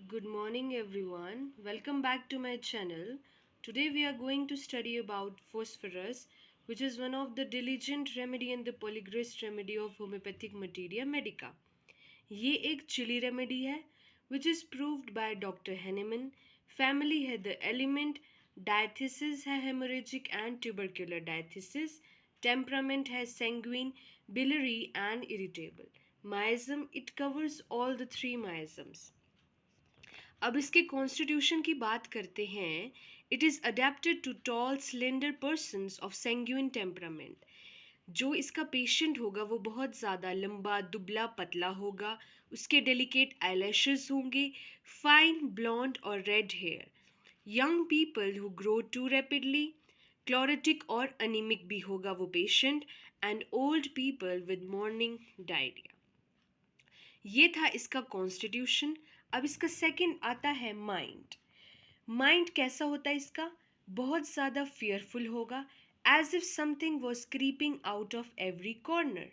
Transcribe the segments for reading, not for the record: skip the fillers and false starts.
Good morning, everyone. Welcome back to my channel. Today, we are going to study about phosphorus, which is one of the diligent remedy and the polygress remedy of homeopathic materia medica. ये एक chili remedy है, which is proved by Dr. Henneman. Family है the element, diathesis है hemorrhagic and tubercular diathesis, temperament है sanguine, biliary and irritable. Miasm, it covers all the three miasms. अब इसके constitution की बात करते हैं. It is adapted to tall slender persons of sanguine temperament. जो इसका पेशेंट होगा वो बहुत ज़्यादा लंबा दुबला पतला होगा, उसके डेलिकेट आईलैशेस होंगे, फाइन ब्लॉन्ड और red hair, young people who grow too rapidly, chlorotic और अनीमिक भी होगा वो patient, and old people with morning diarrhoea. ये था इसका कॉन्स्टिट्यूशन. अब इसका सेकंड आता है माइंड. माइंड कैसा होता है इसका? बहुत ज़्यादा फियरफुल होगा, as if something was creeping out of every corner.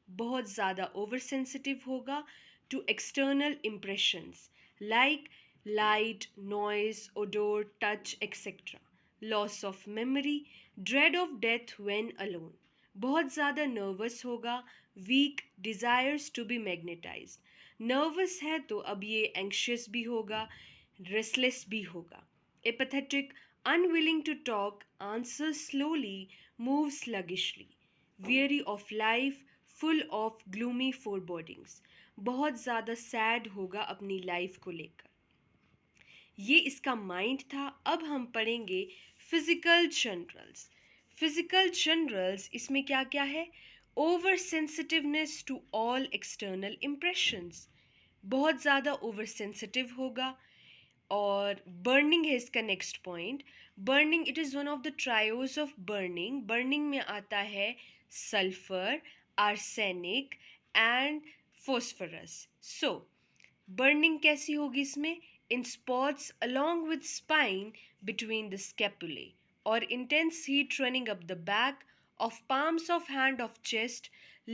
बहुत ज़्यादा ओवर सेंसिटिव होगा to external impressions like light, noise, odour, touch etcetera. Loss of memory, dread of death when alone. बहुत ज़्यादा नर्वस होगा, weak, desires to be magnetise. Nervous है तो अब ये एंक्शियस भी होगा, रेस्टलेस भी होगा. Apathetic, unwilling to talk, answer slowly, move sluggishly. weary of life, full of gloomy forebodings. बहुत ज़्यादा सैड होगा अपनी लाइफ को लेकर. ये इसका माइंड था. अब हम पढ़ेंगे फिजिकल जनरल्स. फिजिकल जनरल्स इसमें क्या क्या है? Over sensitiveness to all external impressions. बहुत ज़्यादा ओवर सेंसिटिव होगा. और बर्निंग है इसका next point. Burning, it is one of the trios of burning. Burning में आता है sulphur, arsenic and phosphorus. So burning कैसी होगी इसमें? In spots along with spine between the scapulae, और intense heat running up the back of palms of hand of chest,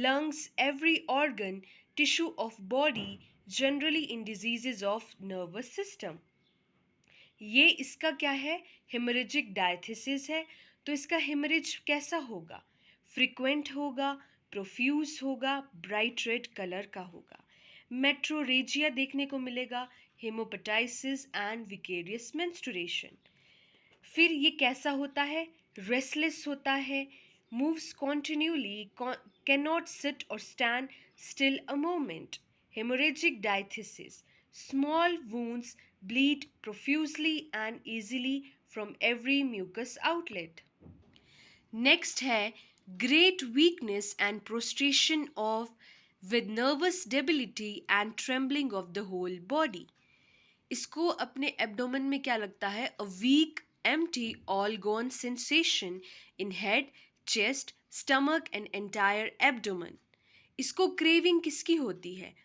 lungs, every organ, tissue of body, generally in diseases of nervous system. ये इसका क्या है? Haemorrhagic diathesis है. तो इसका haemorrhage कैसा होगा? फ्रिक्वेंट होगा, प्रोफ्यूज होगा, ब्राइट रेड कलर का होगा. मेट्रोरेजिया देखने को मिलेगा, हेमोपेटाइसिस एंड विकेरियस मेंस्ट्रुएशन. फिर ये कैसा होता है? रेस्टलेस होता है, moves continually, can not sit और stand still a moment. Haemorrhagic diathesis, small wounds bleed profusely and easily from every mucous outlet. Next है great weakness and prostration of with nervous debility and trembling of the whole body. इसको अपने abdomen में क्या लगता है? A weak, empty, all gone sensation in head, chest, stomach and entire abdomen. इसको craving किसकी होती है?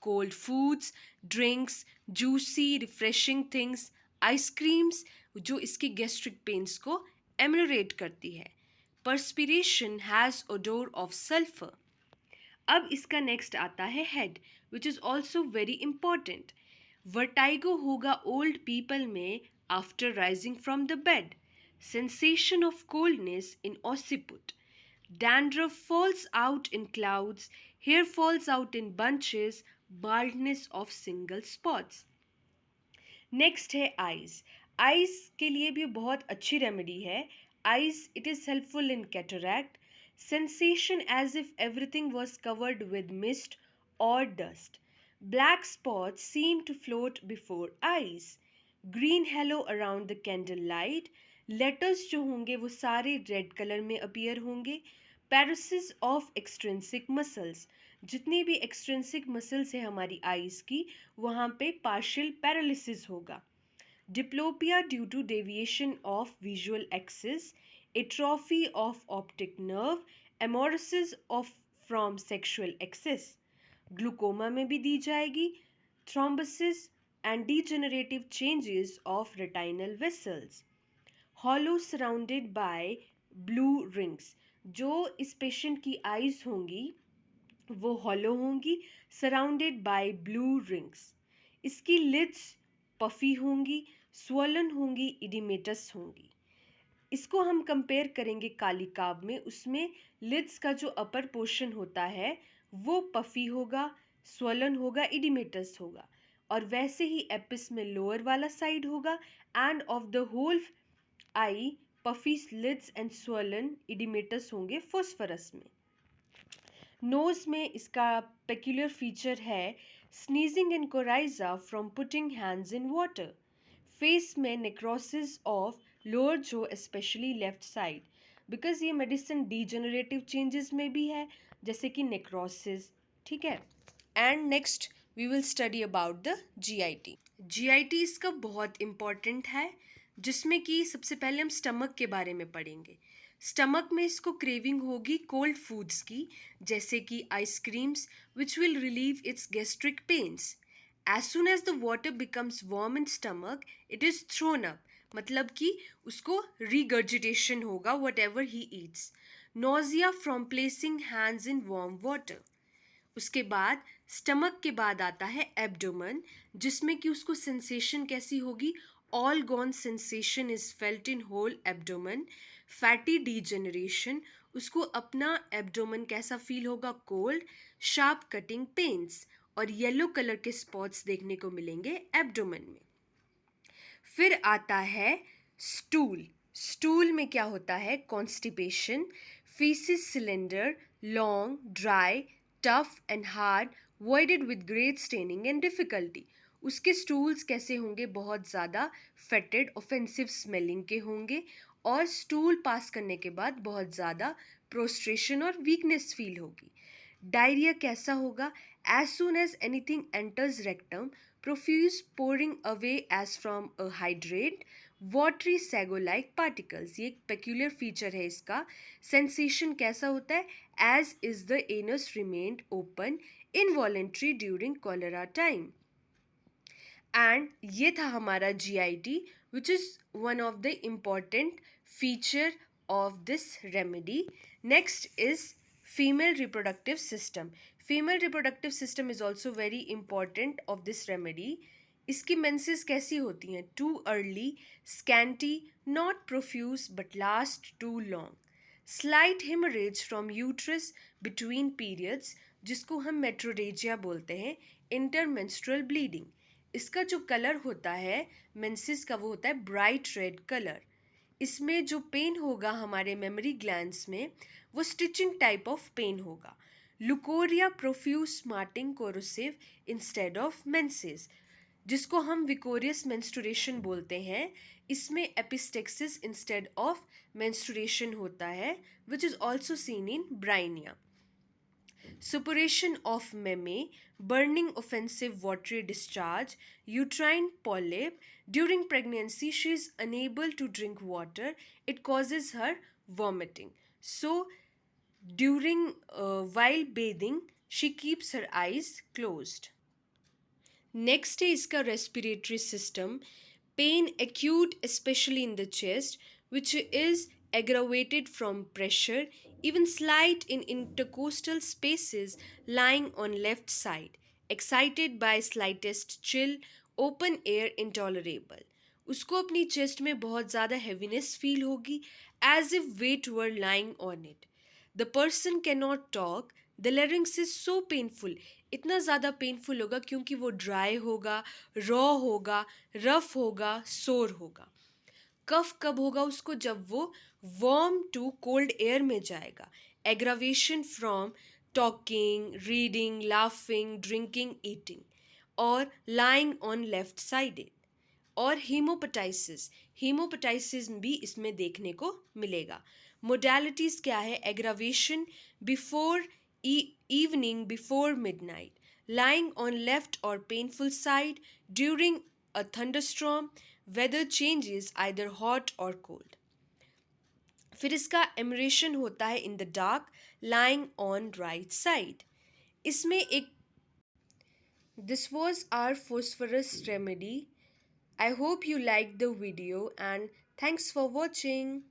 Cold foods, drinks, juicy refreshing things, ice creams, जो इसकी गैस्ट्रिक पेन्स को एमलोरेट करती है. Perspiration has odour of sulphur. अब इसका नेक्स्ट आता है head, which is also very important. Vertigo होगा ओल्ड पीपल में after rising from the bed. Sensation of coldness in occiput. Dandruff falls out in clouds, hair falls out in bunches, baldness of single spots. Next है eyes. Eyes के लिए भी बहुत अच्छी remedy है. Eyes, it is helpful in cataract. Sensation as if everything was covered with mist और dust. Black spots seem to float before eyes. Green halo around the candle light. Letters जो होंगे वो सारे रेड कलर में appear होंगे. Paresis of extrinsic muscles. जितनी भी extrinsic muscles है हमारी आईज की, वहाँ पे पार्शियल पैरालिसिस होगा. Diplopia due to deviation of visual axis. Atrophy of optic nerve. Amaurosis of from sexual excess. Glaucoma में भी दी जाएगी. Thrombosis and degenerative changes of retinal vessels. Hollow surrounded by blue rings. जो इस patient की eyes होंगी वो hollow होंगी, सराउंडेड बाय ब्लू रिंग्स. इसकी लिड्स पफी होंगी, स्वॉलन होंगी, इडिमेटस होंगी। इसको हम कंपेयर करेंगे काली काव में, उसमें लिड्स का जो अपर पोर्शन होता है वो पफी होगा, स्वॉलन होगा, इडिमेटस होगा, और वैसे ही एपिस में लोअर वाला साइड होगा and of the whole eye puffy lids and swollen oedematous होंगे फोस्फरस में। नोज में इसका पेक्यूलर फीचर है sneezing and coryza from putting hands in water. Face में नेक्रोसिस ऑफ लोअर जो स्पेशली लेफ्ट साइड, बिकॉज ये medicine degenerative changes में भी है जैसे कि नेक्रोसिस, ठीक है। And next we will study about the GIT. GIT इसका बहुत इम्पॉर्टेंट है, जिसमें कि सबसे पहले हम स्टमक के बारे में पढ़ेंगे। स्टमक में इसको क्रेविंग होगी कोल्ड फूड्स की, जैसे कि ice creams which will relieve its gastric pains. As soon as the water becomes warm in stomach it is thrown up, मतलब कि उसको रिगर्जिटेशन होगा whatever he eats. Nausea from placing hands in warm water. उसके बाद stomach के बाद आता है एब्डोमेन, जिसमें कि उसको सेंसेशन कैसी होगी, all gone sensation is felt in whole abdomen. Fatty degeneration, उसको अपना एब्डोमेन कैसा फील होगा, कोल्ड। शार्प कटिंग पेन्स, और येलो कलर के स्पॉट्स देखने को मिलेंगे एब्डोमेन में। फिर आता है स्टूल। स्टूल में क्या होता है, constipation, faeces cylinder, long, dry, tough and hard, voided with great staining and difficulty. उसके स्टूल्स कैसे होंगे, बहुत ज़्यादा फेटेड ऑफेंसिव स्मेलिंग के होंगे, और स्टूल पास करने के बाद बहुत ज़्यादा प्रोस्ट्रेशन और वीकनेस फील होगी। डायरिया कैसा होगा, as soon as anything enters rectum, profuse pouring away as from a hydrant, watery sago like particles. ये एक पेक्यूलर फीचर है इसका। सेंसेशन कैसा होता है, as is the anus remained open involuntary during cholera time. And ये था हमारा GIT, which is one of the important feature of this remedy. Next is female reproductive system. Female reproductive system is also very important of this remedy. इसकी menses कैसी होती हैं, too early, scanty, not profuse but last too long, slight haemorrhage from uterus between periods, जिसको हम metrorrhagia बोलते हैं, intermenstrual bleeding. इसका जो कलर होता है मेंसेस का वो होता है ब्राइट रेड कलर। इसमें जो पेन होगा हमारे मेमोरी ग्लैंड्स में वो स्टिचिंग टाइप ऑफ पेन होगा। Leucorrhoea profuse smarting corrosive instead of menses, जिसको हम विकोरियस मेंस्ट्रुएशन बोलते हैं। इसमें एपिस्टेक्सिस इंस्टेड ऑफ मेंस्ट्रुएशन होता है, विच is also seen in Bryonia. Suppuration of meme, burning offensive watery discharge, uterine polyp. During pregnancy, she is unable to drink water. It causes her vomiting. So, while bathing, she keeps her eyes closed. Next है इसका respiratory system. Pain acute especially in the chest, which is aggravated from pressure, even slight in intercostal spaces lying on left side, excited by slightest chill, open air intolerable. उसको अपनी chest में बहुत ज़्यादा heaviness feel होगी, as if weight were lying on it. The person can not talk, the larynx is so painful. इतना ज़्यादा painful होगा क्योंकि वो ड्राई होगा, रॉ होगा, रफ होगा, सोर होगा। कफ कब होगा उसको, जब वो वार्म टू कोल्ड एयर में जाएगा। Aggravation from talking, reading, laughing, drinking, eating, और लाइंग ऑन लेफ्ट साइडेड। और हीमोपेटाइसिस, हीमोपेटाइसिस भी इसमें देखने को मिलेगा। मोडालिटीज़ क्या है, aggravation before evening before midnight, lying on left or painful side during a thunderstorm, weather changes either hot or cold. फिर इसका emeration होता है in the dark, lying on right side. इसमें एक This was our phosphorus remedy. I hope you liked the video and thanks for watching.